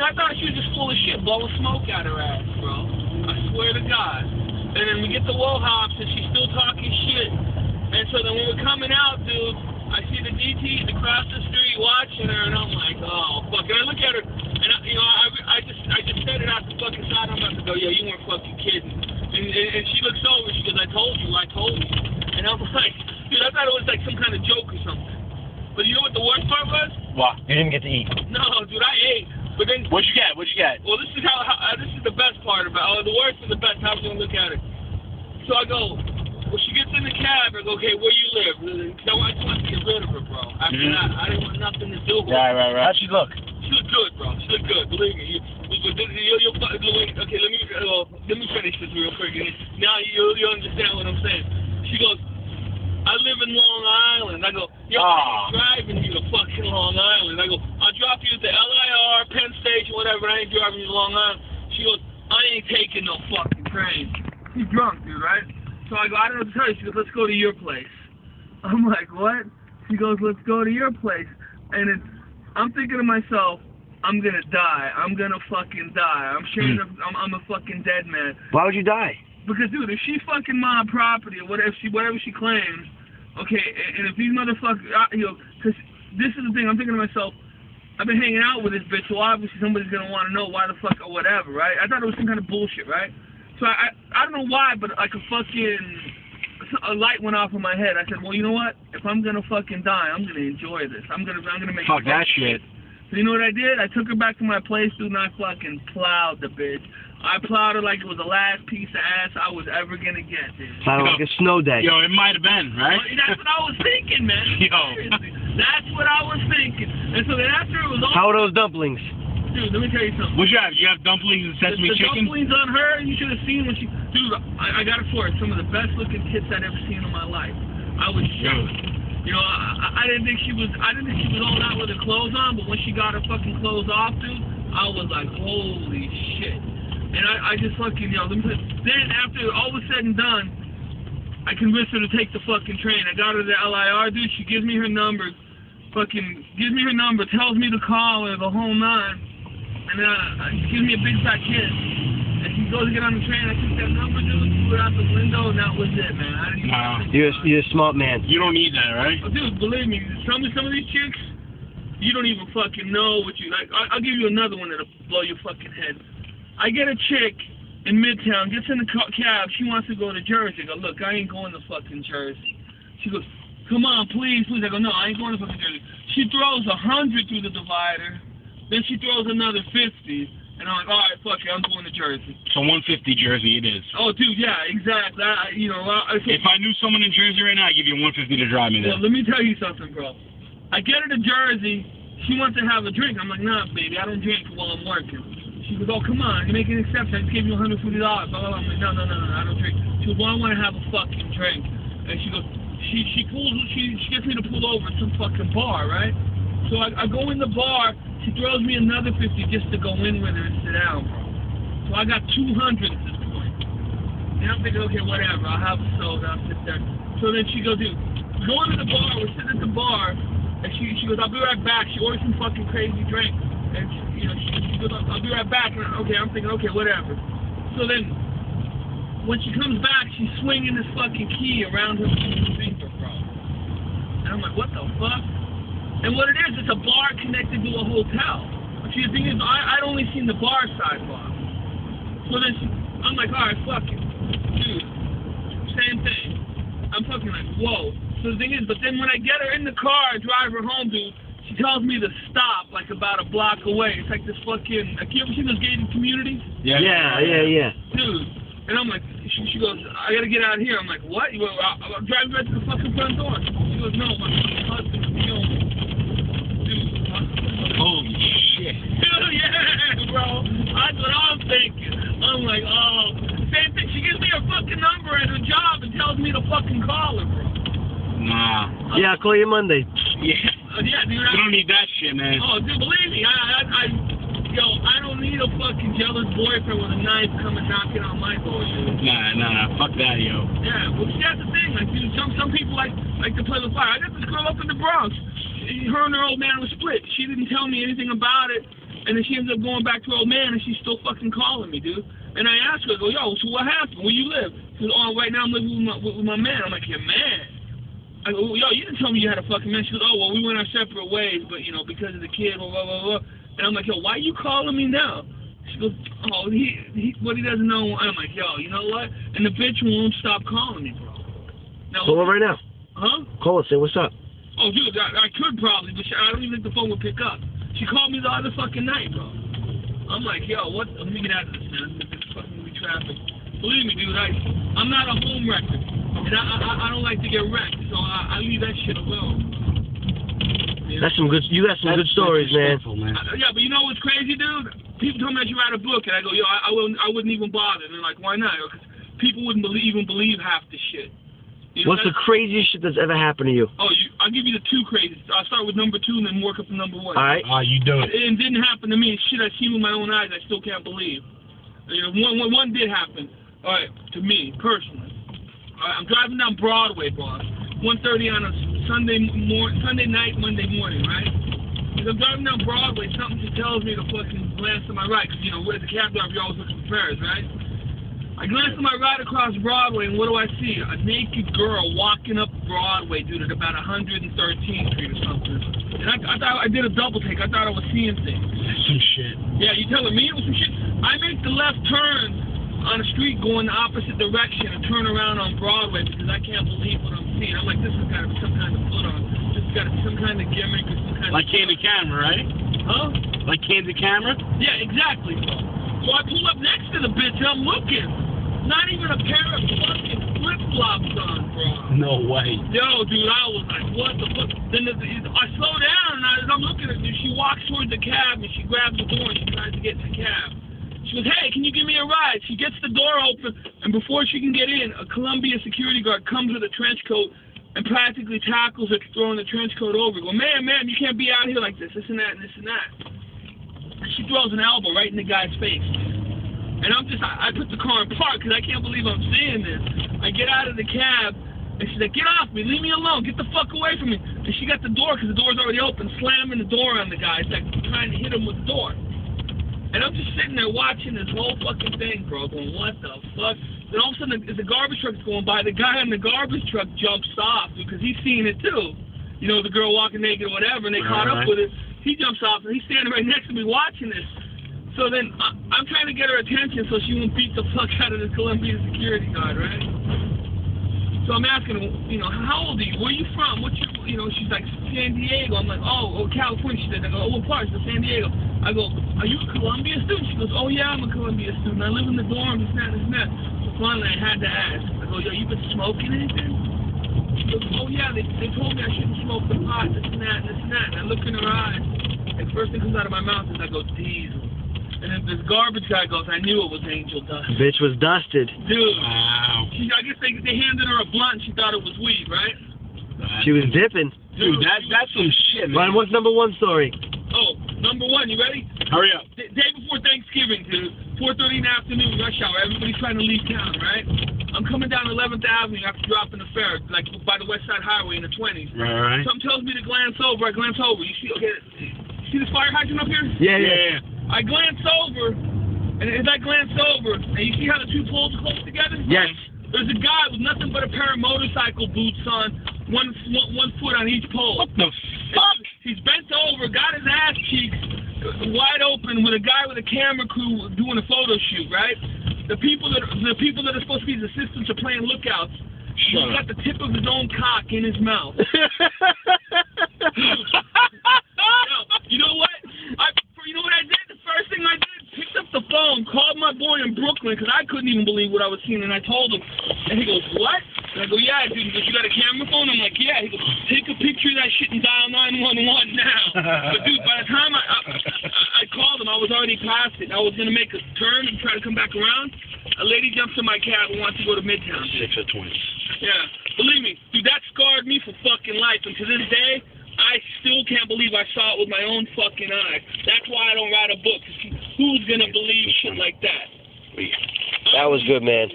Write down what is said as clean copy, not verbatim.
I thought she was just full of shit, blowing smoke out her ass, bro. I swear to God. And then we get to Wohops, and she's still talking shit. And so then when we're coming out, dude, I see the DTs across the street watching her, and I'm like, oh, fuck. And I look at her, and I just said it out the fucking side. I'm about to go, yo, you weren't fucking kidding. And she looks over, she goes, I told you. And I'm like, dude, I thought it was like some kind of joke or something. But you know what the worst part was? What? You didn't get to eat. No, dude, I ate. But then, What'd you get? well, this is this is the best part about it. The worst and the best. How I'm gonna look at it. So I go, well, she gets in the cab. I go, okay, where you live? Because I just wanted to get rid of her, bro. After that, I didn't want nothing to do with her. Right. How'd she look? She looked good, bro. She looked good. Believe me. Okay, let me finish this real quick. Now you'll understand what I'm saying. She goes, I live in Long Island. I go, yo, I'm driving you to fucking Long Island. I go, I'll drop you at the LIR, Penn Station, whatever. I ain't driving you to Long Island. She goes, I ain't taking no fucking train. She's drunk, dude, right? So I go, I don't know what to tell you. She goes, let's go to your place. I'm like, what? She goes, let's go to your place. And I'm thinking to myself, I'm gonna die. I'm gonna fucking die. I'm sure I'm a fucking dead man. Why would you die? Because, dude, if she fucking my property or whatever she claims, okay, and if these motherfuckers, because this is the thing, I'm thinking to myself, I've been hanging out with this bitch, so obviously somebody's gonna want to know why the fuck or whatever, right? I thought it was some kind of bullshit, right? So I don't know why, but like a light went off in my head. I said, well, you know what? If I'm gonna fucking die, I'm gonna enjoy this. I'm gonna make fuck that shit. So you know what I did? I took her back to my place, dude, and I fucking plowed the bitch. I plowed her like it was the last piece of ass I was ever gonna get, dude. Sounded like a snow day. Yo, it might have been, right? Well, that's what I was thinking, man. Yo. That's what I was thinking. And so then after it was all... How are those dumplings? Dude, let me tell you something. What'd you have? You have dumplings and sesame chicken? The dumplings on her, you should have seen when she... Dude, I got it for her. Some of the best looking tits I'd ever seen in my life. I was shocked. You know, I didn't think she was all out with her clothes on, but when she got her fucking clothes off, dude, I was like, holy shit. And I just fucking, then after all was said and done, I convinced her to take the fucking train. I got her to the LIR, dude. She gives me her number, tells me to call her the whole nine, and then she gives me a big fat kiss. And she goes to get on the train. I took that number, dude, threw it out the window, and that was it, man. I didn't even You're a smart man. You don't need that, right? Oh, dude, believe me, some of these chicks, you don't even fucking know what you like. I'll give you another one that'll blow your fucking head. I get a chick in Midtown, gets in the cab, she wants to go to Jersey. I go, look, I ain't going to fucking Jersey. She goes, come on, please. I go, no, I ain't going to fucking Jersey. She throws 100 through the divider, then she throws another 50. And I'm like, all right, fuck it, I'm going to Jersey. So 150 Jersey it is. Oh, dude, yeah, exactly. If I knew someone in Jersey right now, I'd give you 150 to drive me there. Well, let me tell you something, bro. I get her to Jersey. She wants to have a drink. I'm like, nah, baby, I don't drink while I'm working. She goes, oh, come on, you make an exception. I just gave you $150. Blah, blah, blah. I'm like, no, I don't drink. She goes, well, I want to have a fucking drink. And she goes, she gets me to pull over at some fucking bar, right? So I go in the bar. She throws me another 50 just to go in with her and sit down, bro. So I got 200 at this point. And I'm thinking, okay, whatever. I'll have a soda. I'll sit there. So then she goes, dude, going to the bar. We're sitting at the bar. And she goes, I'll be right back. She orders some fucking crazy drink. And she goes, I'll be right back. And okay, I'm thinking, okay, whatever. So then when she comes back, she's swinging this fucking key around her finger, bro. And I'm like, what the fuck? And what it is, it's a bar connected to a hotel. See, the thing is, I'd only seen the bar sidewalk. So then I'm like, all right, fuck it. Dude, same thing. I'm fucking like, whoa. So the thing is, but then when I get her in the car and drive her home, dude, she tells me to stop, like, about a block away. It's like this fucking, like, you ever seen those gated communities? Yeah. Dude. And I'm like, she goes, I gotta get out of here. I'm like, what? You go, I'll drive you right to the fucking front door. She goes, no, my husband is killed me. Holy shit. Dude, yeah, bro. That's what I'm thinking. I'm like, oh. Same thing. She gives me her fucking number at her job and tells me to fucking call her, bro. Nah. Yeah, I'll call you Monday. Yeah. Yeah, dude. You don't need that shit, man. Oh, dude, believe me. I don't need a fucking jealous boyfriend with a knife coming knocking on my door, dude. Nah. Fuck that, yo. Yeah, well, see, that's the thing. Like, dude, some people like to play with fire. I got this girl up in the Bronx. Her and her old man was split. She didn't tell me anything about it. And then she ends up going back to her old man, and she's still fucking calling me, dude. And I asked her, I go, yo, so what happened? Where you live? She goes, oh, right now I'm living with my man. I'm like, your man? I go, yo, you didn't tell me you had a fucking man. She goes, oh, well, we went our separate ways, but, you know, because of the kid, blah, blah, blah, blah. And I'm like, yo, why are you calling me now? She goes, oh, what he doesn't know. I'm like, yo, you know what? And the bitch won't stop calling me, bro. Now, Call her right now. Huh? Call her, say what's up. Oh, dude, I could probably, but I don't even think the phone would pick up. She called me the other fucking night, bro. I'm like, yo, what? Let me get out of this, man. This is fucking be traffic. Believe me, dude, I'm not a home wrecker. And I don't like to get wrecked, so I leave that shit alone. You know? You got some good stories, man. Yeah, but you know what's crazy, dude? People tell me I should write a book, and I go, yo, I wouldn't even bother. And they're like, why not? Because people wouldn't even believe half the shit. You know, what's the craziest shit that's ever happened to you? Oh, I'll give you the two craziest. I'll start with number 2 and then work up to number 1. All right. You do it. It didn't happen to me. It's shit I've seen with my own eyes I still can't believe. You know, one did happen. All right, to me, personally. I'm driving down Broadway, boss. 1:30 on a Sunday night, Monday morning, right? As I'm driving down Broadway, something just tells me to fucking glance to my right. Because, you know, as a cab driver, you're always looking for fares, right? I glance to my right across Broadway, and what do I see? A naked girl walking up Broadway, dude, at about 113th Street or something. And I thought I did a double take. I thought I was seeing things. Some shit. Yeah, you telling me it was some shit? I make the left turn on a street going the opposite direction and turn around on Broadway because I can't believe what I'm seeing. I'm like, this has got to be some kind of foot on. This has got to be some kind of gimmick or some kind like of... candid camera, right? Huh? Like candid camera? Yeah, exactly. So I pull up next to the bitch and I'm looking. Not even a pair of fucking flip-flops on, bro. No way. Yo, dude, I was like, what the fuck? Then I slow down, and as I'm looking at her, she walks towards the cab, and she grabs the door, and she tries to get in the cab. She goes, hey, can you give me a ride? She gets the door open, and before she can get in, a Columbia security guard comes with a trench coat and practically tackles her, throwing the trench coat over. Go, ma'am, you can't be out here like this and that, and this and that. And she throws an elbow right in the guy's face. And I put the car in park because I can't believe I'm seeing this. I get out of the cab, and she's like, get off me, leave me alone, get the fuck away from me. And she got the door, because the door's already open, slamming the door on the guy. It's like trying to hit him with the door. And I'm just sitting there watching this whole fucking thing, bro, going, what the fuck? Then all of a sudden, as the garbage truck's going by, the guy in the garbage truck jumps off, because he's seeing it too. You know, the girl walking naked or whatever, and they caught up with it. He jumps off, and he's standing right next to me watching this. So then, I'm trying to get her attention so she won't beat the fuck out of the Columbia security guard, right? So I'm asking her, you know, how old are you? Where are you from? What's your, you know, she's like, San Diego. I'm like, oh, California. She said, I go, oh, what part? She said, San Diego. I go, are you a Columbia student? She goes, oh, yeah, I'm a Columbia student. I live in the dorm, this and that. So finally, I had to ask. I go, yo, you been smoking anything? She goes, oh, yeah, they told me I shouldn't smoke the pot, this and that, and this and that. And I look in her eyes, and first thing comes out of my mouth is I go, diesel. And then this garbage guy goes, I knew it was angel dust. Bitch was dusted. Dude. Wow. I guess they handed her a blunt and she thought it was weed, right? She was dipping. Dude, that's some shit, man. Ryan, what's number 1 story? Oh, number 1, you ready? Hurry up. Day before Thanksgiving, dude. 4:30 in the afternoon, rush hour. Everybody's trying to leave town, right? I'm coming down 11th Avenue after dropping the fare, like by the West Side Highway in the 20s. Right. Something tells me to glance over. I glance over. You see, okay, see this fire hydrant up here? Yeah. I glance over, and as I glance over, and you see how the two poles are close together? Yes. There's a guy with nothing but a pair of motorcycle boots on, one foot on each pole. What the fuck? He's bent over, got his ass cheeks wide open with a guy with a camera crew doing a photo shoot, right? The people that are supposed to be his assistants are playing lookouts. He's got the tip of his own cock in his mouth. You know what? You know what I did? The first thing I did, picked up the phone, called my boy in Brooklyn, because I couldn't even believe what I was seeing, and I told him. And he goes, what? And I go, yeah, dude. He goes, you got a camera phone? I'm like, yeah. He goes, take a picture of that shit and dial 911 now. But, dude, by the time I called him, I was already past it. I was going to make a turn and try to come back around. A lady jumps in my cab and wants to go to Midtown. 6 or 20. Yeah. Believe me, dude, that scarred me for fucking life. And to this day, I still can't believe I saw it with my own fucking eyes. That's why I don't write a book. Who's going to believe shit like that? That was good, man.